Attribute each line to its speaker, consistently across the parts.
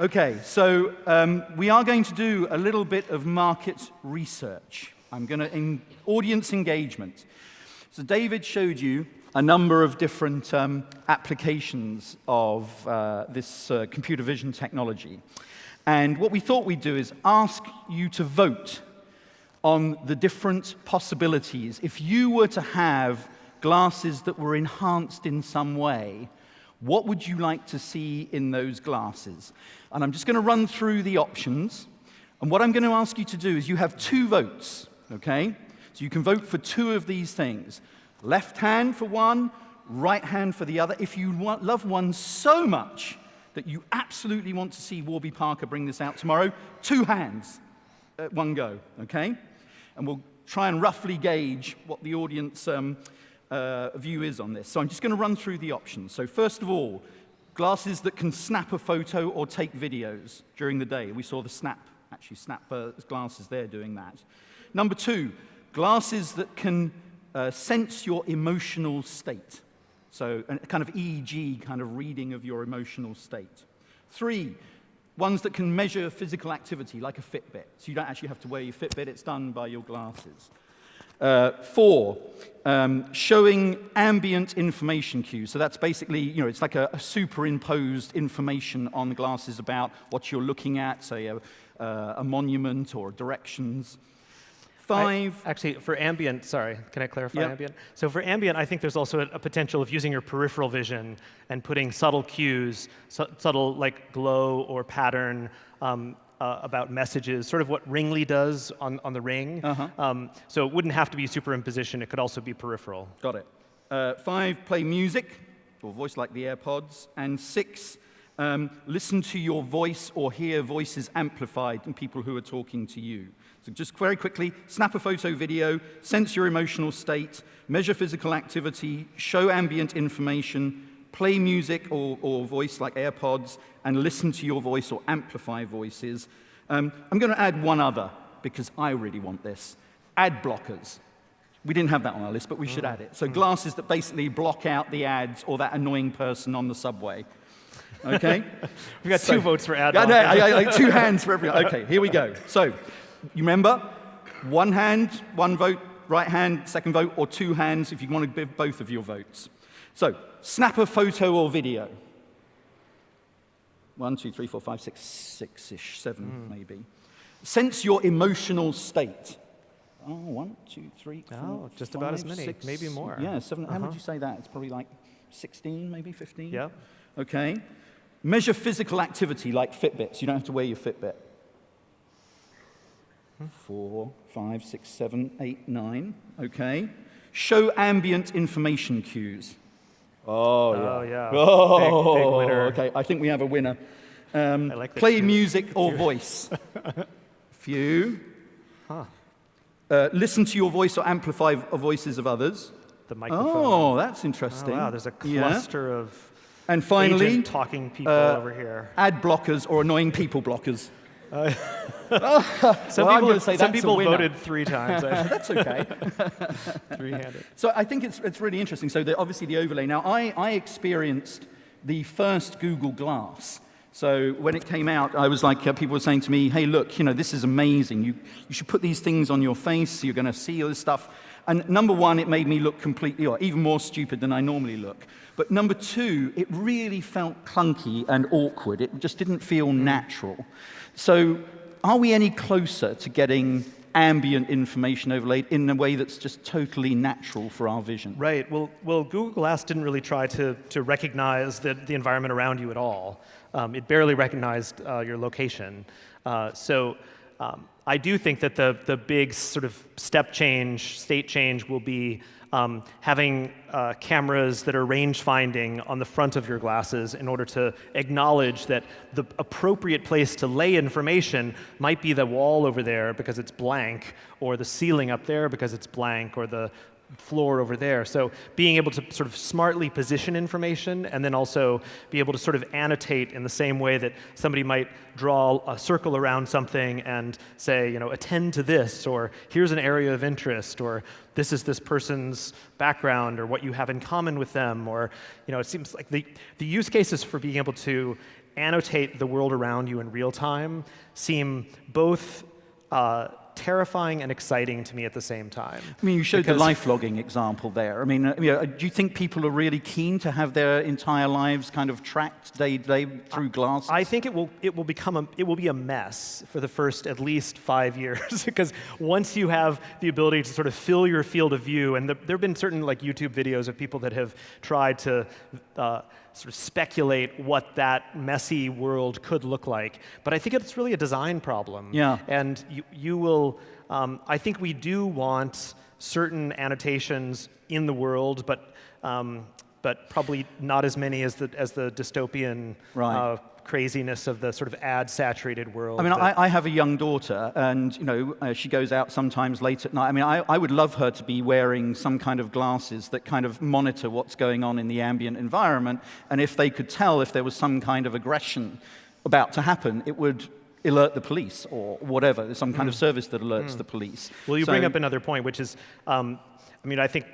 Speaker 1: Okay, so we are going to do a little bit of market research. I'm going to audience engagement. So David showed you a number of different applications of this computer vision technology. And what we thought we'd do is ask you to vote on the different possibilities. If you were to have glasses that were enhanced in some way, what would you like to see in those glasses? And I'm just going to run through the options. And what I'm going to ask you to do is you have 2 votes, okay? So you can vote for 2 of these things. Left hand for one, right hand for the other. If you love one so much that you absolutely want to see Warby Parker bring this out tomorrow, 2 hands at one go, okay? And we'll try and roughly gauge what the audience view is on this. So I'm just going to run through the options. So first of all, glasses that can snap a photo or take videos during the day. We saw the Snap glasses there doing that. Number 2, glasses that can sense your emotional state. So a kind of EEG kind of reading of your emotional state. 3, ones that can measure physical activity, like a Fitbit. So you don't actually have to wear your Fitbit, it's done by your glasses. 4, showing ambient information cues. So that's basically, it's like a superimposed information on the glasses about what you're looking at, say a monument or directions. 5.
Speaker 2: Actually, for ambient, sorry, can I clarify
Speaker 1: Yep.
Speaker 2: ambient? So for ambient, I think there's also a potential of using your peripheral vision and putting subtle cues, subtle like glow or pattern about messages, sort of what Ringly does on the Ring. So it wouldn't have to be superimposition, it could also be peripheral.
Speaker 1: Got it. 5, play music, or voice like the AirPods. And 6, listen to your voice or hear voices amplified in people who are talking to you. So just very quickly, snap a photo video, sense your emotional state, measure physical activity, show ambient information, play music or voice like AirPods, and listen to your voice or amplify voices. I'm going to add one other, because I really want this. Ad blockers. We didn't have that on our list, but we should add it. So glasses that basically block out the ads or that annoying person on the subway. Okay?
Speaker 2: We've got 2 votes for ad
Speaker 1: blockers.
Speaker 2: blockers.
Speaker 1: Like 2 hands for everyone. Okay, here we go. So, you remember, 1 hand, 1 vote, right hand, 2nd vote, or 2 hands if you want to give both of your votes. So, snap a photo or video. 1, 2, 3, 4, 5, 6, 6-ish, 7 maybe. Sense your emotional state. Oh, 1, 2, 3, 4,
Speaker 2: just
Speaker 1: 5,
Speaker 2: about as many,
Speaker 1: 6,
Speaker 2: maybe more.
Speaker 1: Yeah, 7. How would you say that? It's probably like 16, maybe 15?
Speaker 2: Yeah.
Speaker 1: Okay. Measure physical activity like Fitbits. You don't have to wear your Fitbit. 4, 5, 6, 7, 8, 9. Okay. Show ambient information cues. Oh,
Speaker 2: yeah.
Speaker 1: Oh,
Speaker 2: big winner.
Speaker 1: Okay, I think we have a winner.
Speaker 2: I like that
Speaker 1: Play
Speaker 2: too.
Speaker 1: music or voice. Few. Listen to your voice or amplify voices of others.
Speaker 2: The microphone.
Speaker 1: Oh, that's interesting.
Speaker 2: Oh, wow, there's a cluster of
Speaker 1: and finally,
Speaker 2: agent talking people over here.
Speaker 1: Ad blockers or annoying people blockers.
Speaker 2: Some people voted 3 times.
Speaker 1: That's okay.
Speaker 2: 3-handed.
Speaker 1: So I think it's really interesting. So obviously the overlay. Now, I experienced the first Google Glass. So when it came out, I was like, people were saying to me, hey, look, this is amazing. You should put these things on your face. You're going to see all this stuff. And number 1, it made me look completely, or even more stupid than I normally look. But number 2, it really felt clunky and awkward. It just didn't feel natural. So are we any closer to getting ambient information overlaid in a way that's just totally natural for our vision?
Speaker 2: Right. Well, Google Glass didn't really try to recognize the environment around you at all. It barely recognized your location. So I do think that the big sort of step change, state change will be having cameras that are range finding on the front of your glasses in order to acknowledge that the appropriate place to lay information might be the wall over there because it's blank, or the ceiling up there because it's blank, or the floor over there. So being able to sort of smartly position information and then also be able to sort of annotate in the same way that somebody might draw a circle around something and say, attend to this, or here's an area of interest, or this is this person's background, or what you have in common with them, or, it seems like the use cases for being able to annotate the world around you in real time seem both terrifying and exciting to me at the same time.
Speaker 1: I mean, you showed the life logging example there. I mean, do you think people are really keen to have their entire lives kind of tracked day to day through glasses?
Speaker 2: I think it will be a mess for the first at least 5 years, because once you have the ability to sort of fill your field of view, and there have been certain like YouTube videos of people that have tried to sort of speculate what that messy world could look like. But I think it's really a design problem.
Speaker 1: Yeah.
Speaker 2: And you will, I think we do want certain annotations in the world, but probably not as many as the dystopian craziness of the sort of ad-saturated world.
Speaker 1: I mean, I have a young daughter, and she goes out sometimes late at night. I mean, I would love her to be wearing some kind of glasses that kind of monitor what's going on in the ambient environment, and if they could tell if there was some kind of aggression about to happen, it would alert the police or whatever. There's some kind of service that alerts the police.
Speaker 2: Well, you bring up another point, which is, I think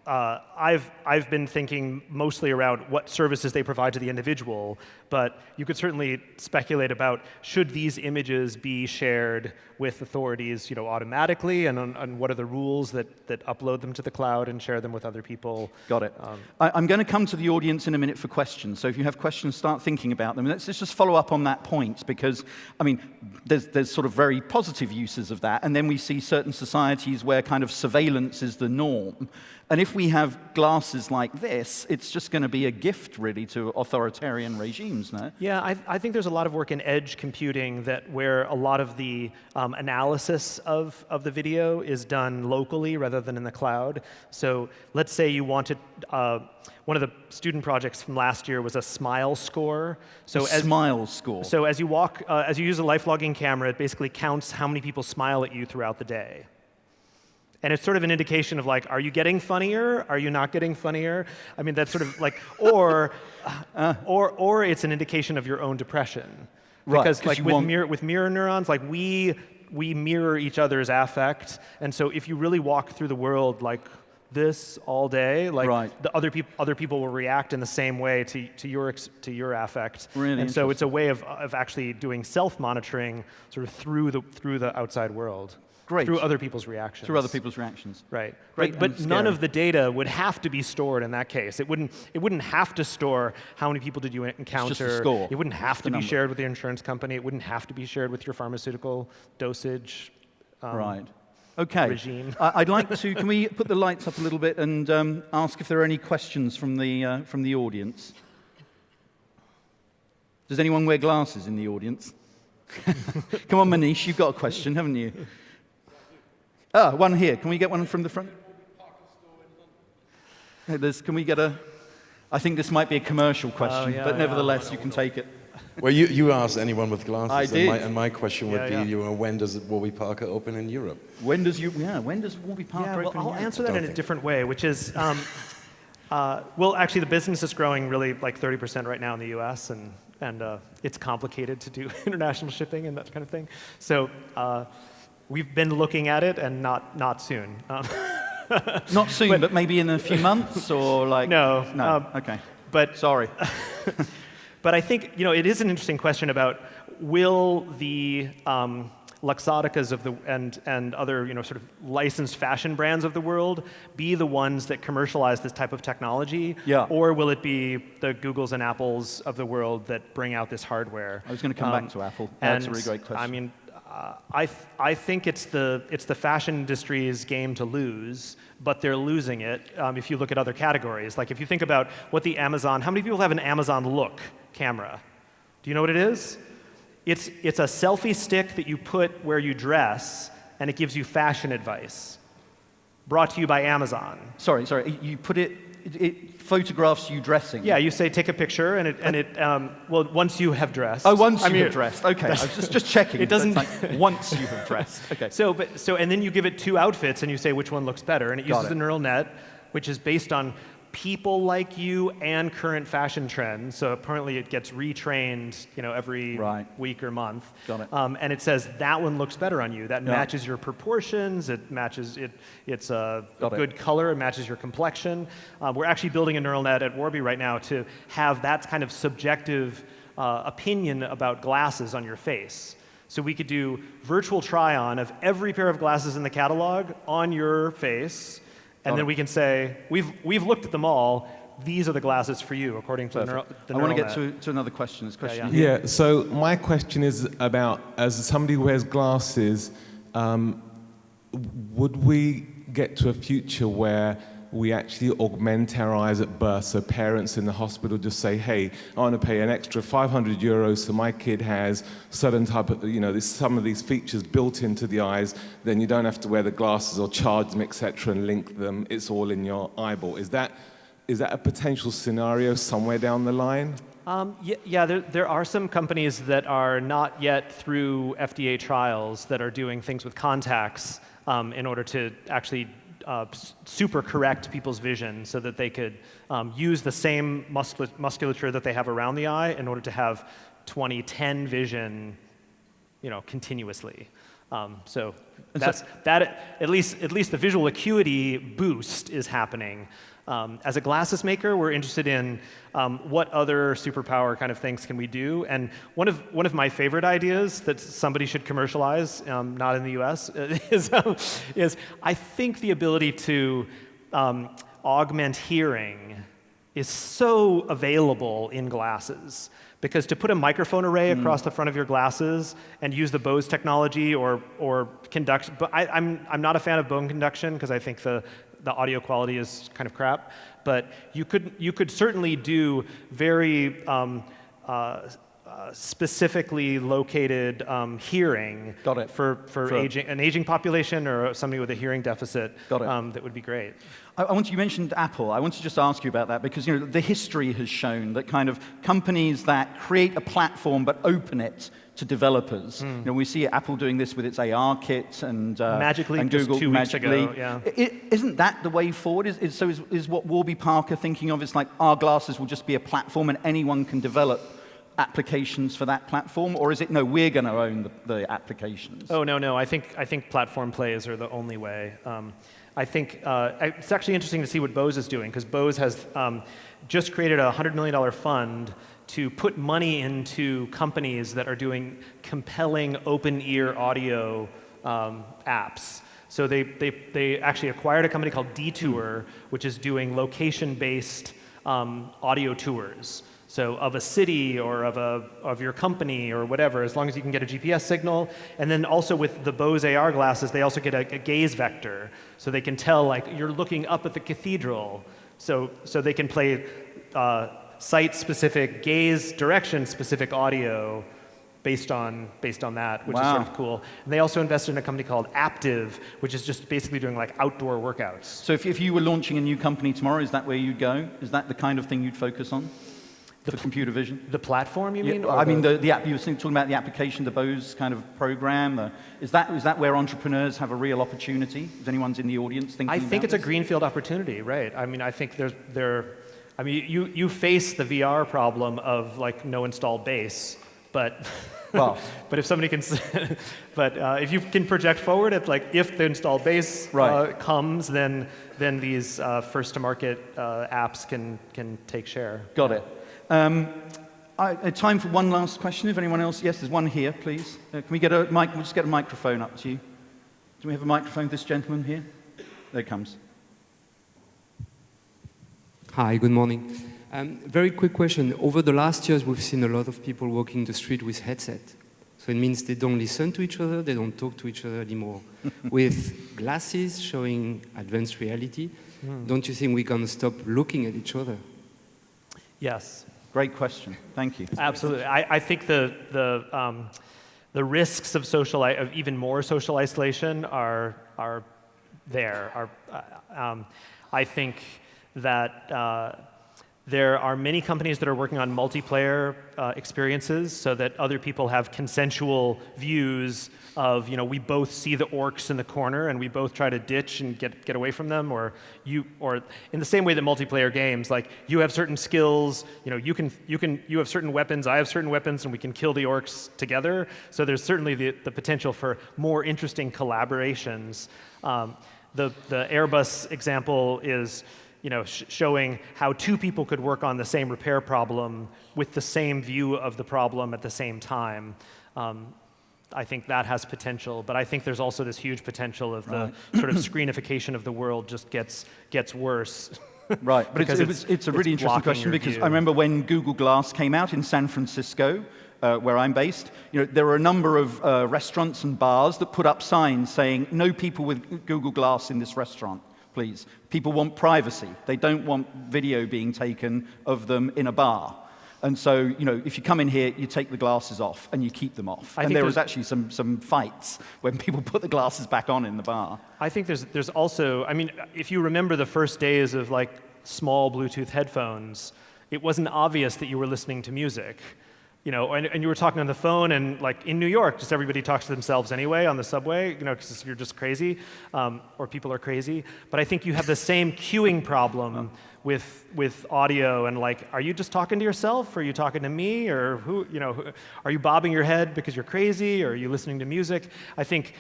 Speaker 2: I've been thinking mostly around what services they provide to the individual, but you could certainly speculate about should these images be shared with authorities, automatically, and what are the rules that upload them to the cloud and share them with other people.
Speaker 1: Got it. I'm going to come to the audience in a minute for questions, so if you have questions, start thinking about them. Let's just follow up on that point, because, I mean, there's sort of very positive uses of that, and then we see certain societies where kind of surveillance is the norm. And if we have glasses like this, it's just going to be a gift, really, to authoritarian regimes, no?
Speaker 2: Yeah, I think there's a lot of work in edge computing where a lot of the analysis of the video is done locally rather than in the cloud. So let's say you wanted, one of the student projects from last year was a smile score.
Speaker 1: Smile score.
Speaker 2: So as you walk, as you use a life logging camera, it basically counts how many people smile at you throughout the day. And it's sort of an indication of like, are you getting funnier? Are you not getting funnier? I mean, that's sort of like, or it's an indication of your own depression. Because like with mirror neurons, like we mirror each other's affect, and so if you really walk through the world like this all day, like the other people will react in the same way to your affect.
Speaker 1: Really,
Speaker 2: and so it's a way of actually doing self-monitoring sort of through the outside world.
Speaker 1: Great.
Speaker 2: Through other people's reactions.
Speaker 1: Through other people's reactions.
Speaker 2: Right.
Speaker 1: Great.
Speaker 2: But none of the data would have to be stored in that case. It wouldn't have to store how many people did you encounter.
Speaker 1: It's just a score.
Speaker 2: It wouldn't have to be shared with the insurance company. It wouldn't have to be shared with your pharmaceutical dosage.
Speaker 1: Right. Okay.
Speaker 2: Regime.
Speaker 1: I'd like to. Can we put the lights up a little bit and ask if there are any questions from the audience? Does anyone wear glasses in the audience? Come on, Manish, you've got a question, haven't you? One here. Can we get one from the front? Can we get a... I think this might be a commercial question, but nevertheless, you can take it.
Speaker 3: Well, you asked anyone with glasses.
Speaker 1: I did.
Speaker 3: And my question would be, when does Warby Parker open in Europe?
Speaker 1: When does Warby Parker open in
Speaker 2: I'll
Speaker 1: Europe?
Speaker 2: answer that in a different way, which is, well, actually, the business is growing really like 30% right now in the US, and it's complicated to do international shipping and that kind of thing. So we've been looking at it, and not soon.
Speaker 1: Not soon, but maybe in a few months, or like...
Speaker 2: No.
Speaker 1: Okay.
Speaker 2: But
Speaker 1: sorry.
Speaker 2: But I think it is an interesting question about will the Luxotticas of and other sort of licensed fashion brands of the world be the ones that commercialize this type of technology, or will it be the Googles and Apples of the world that bring out this hardware?
Speaker 1: I was going to come back to Apple. That's a really great question.
Speaker 2: I mean, I think it's the fashion industry's game to lose, but they're losing it if you look at other categories. Like if you think about what how many people have an Amazon Look camera? Do you know what it is? It's a selfie stick that you put where you dress, and it gives you fashion advice. Brought to you by Amazon.
Speaker 1: Sorry. You put it it photographs you dressing.
Speaker 2: Yeah, you say take a picture, and it well, once you have dressed.
Speaker 1: Oh, once you have dressed. Okay, I was just checking.
Speaker 2: It doesn't.
Speaker 1: Like, once you have dressed. Okay.
Speaker 2: So and then you give it 2 outfits, and you say which one looks better, and it uses the neural net, which is based on people like you and current fashion trends. So apparently it gets retrained, every week or month.
Speaker 1: Got it.
Speaker 2: And it says that one looks better on you. That matches your proportions. It matches it. It's a good color. It matches your complexion. We're actually building a neural net at Warby right now to have that kind of subjective opinion about glasses on your face. So we could do virtual try-on of every pair of glasses in the catalog on your face. And then we can say, we've looked at them all. These are the glasses for you, according to the neural net.
Speaker 1: I want to get to another question. This question
Speaker 4: Yeah, so my question is about, as somebody who wears glasses, would we get to a future where we actually augment our eyes at birth, so parents in the hospital just say, hey, I want to pay an extra 500 euros so my kid has certain type of, some of these features built into the eyes, then you don't have to wear the glasses or charge them, etc., and link them. It's all in your eyeball. Is that a potential scenario somewhere down the line?
Speaker 2: There are some companies that are not yet through FDA trials that are doing things with contacts in order to actually super correct people's vision so that they could use the same musculature that they have around the eye in order to have 20/10 vision, continuously. So at least the visual acuity boost is happening. As a glasses maker, we're interested in what other superpower kind of things can we do. And one of my favorite ideas that somebody should commercialize, not in the U.S., is I think the ability to augment hearing is so available in glasses. Because to put a microphone array across the front of your glasses and use the Bose technology or conduction, but I'm not a fan of bone conduction because I think the audio quality is kind of crap. But you could certainly do very specifically located hearing for an aging population or somebody with a hearing deficit. That would be great.
Speaker 1: You mentioned Apple. I want to just ask you about that because the history has shown that kind of companies that create a platform but open it to developers. We see Apple doing this with its AR kit and
Speaker 2: Magically,
Speaker 1: and Google
Speaker 2: just 2 weeks ago. Yeah.
Speaker 1: Isn't that the way forward? Is what Warby Parker thinking of? It's like our glasses will just be a platform and anyone can develop applications for that platform, or is it no? We're going to own the applications.
Speaker 2: Oh no! I think platform plays are the only way. I think it's actually interesting to see what Bose is doing because Bose has just created a $100 million fund to put money into companies that are doing compelling open-ear audio apps. So they actually acquired a company called Detour, which is doing location-based audio tours. So of a city or of your company or whatever, as long as you can get a GPS signal. And then also with the Bose AR glasses, they also get a gaze vector. So they can tell, like, you're looking up at the cathedral. So they can play site-specific, gaze direction-specific audio based on that, which is sort of cool. And they also invested in a company called Aptiv, which is just basically doing like outdoor workouts.
Speaker 1: So if you were launching a new company tomorrow, is that where you'd go? Is that the kind of thing you'd focus on? For computer vision?
Speaker 2: The platform, you mean?
Speaker 1: Yeah, I mean, the app, you were talking about the application, the Bose kind of program. Is that where entrepreneurs have a real opportunity? If anyone's in the audience thinking about
Speaker 2: I think it's
Speaker 1: this?
Speaker 2: a greenfield opportunity, right? I mean, I think you face the VR problem of like no installed base, but
Speaker 1: well,
Speaker 2: but if somebody can, if you can project forward, it's like if the installed base comes, then these first to market apps can take share.
Speaker 1: Got it. Time for one last question. If anyone else, yes, there's one here, please. Can we get a mic? We'll just get a microphone up to you. Do we have a microphone for this gentleman here? There it comes.
Speaker 5: Hi, good morning. Very quick question. Over the last years, we've seen a lot of people walking the street with headset. So it means they don't listen to each other, they don't talk to each other anymore. With glasses showing advanced reality, don't you think we can stop looking at each other?
Speaker 2: Yes.
Speaker 1: Great question. Thank you.
Speaker 2: Absolutely. I think the risks of even more social isolation are there. I think that there are many companies that are working on multiplayer experiences so that other people have consensual views of, we both see the orcs in the corner and we both try to ditch and get away from them, or in the same way that multiplayer games, like you have certain skills, you have certain weapons, I have certain weapons, and we can kill the orcs together. So there's certainly the potential for more interesting collaborations. The Airbus example is showing how two people could work on the same repair problem with the same view of the problem at the same time. I think that has potential, but I think there's also this huge potential of the sort of screenification of the world just gets worse.
Speaker 1: Right, but it's a really interesting question, because I remember when Google Glass came out in San Francisco, where I'm based, there were a number of restaurants and bars that put up signs saying, "No people with Google Glass in this restaurant, please." People want privacy. They don't want video being taken of them in a bar. And so, if you come in here, you take the glasses off and you keep them off. And there was actually some fights when people put the glasses back on in the bar.
Speaker 2: I think there's also, if you remember the first days of small Bluetooth headphones, it wasn't obvious that you were listening to music. And you were talking on the phone, and in New York, just everybody talks to themselves anyway on the subway, because you're just crazy, or people are crazy. But I think you have the same cueing problem with audio, and are you just talking to yourself, or are you talking to me, or who? Are you bobbing your head because you're crazy, or are you listening to music? I think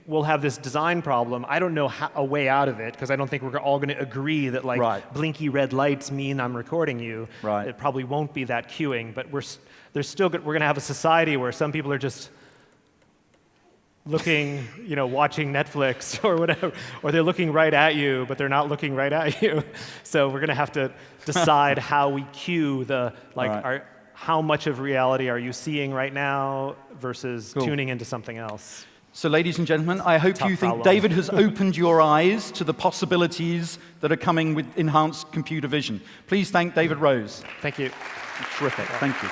Speaker 2: we'll have this design problem. I don't know a way out of it, because I don't think we're all going to agree that blinky red lights mean I'm recording you.
Speaker 1: Right.
Speaker 2: It probably won't be that cueing, but we're going to have a society where some people are just looking, watching Netflix or whatever, or they're looking right at you, but they're not looking right at you. So we're going to have to decide how we cue how much of reality are you seeing right now versus tuning into something else.
Speaker 1: So, ladies and gentlemen, I hope you think David has opened your eyes to the possibilities that are coming with enhanced computer vision. Please thank David Rose.
Speaker 2: Thank you.
Speaker 1: Terrific. Thank you.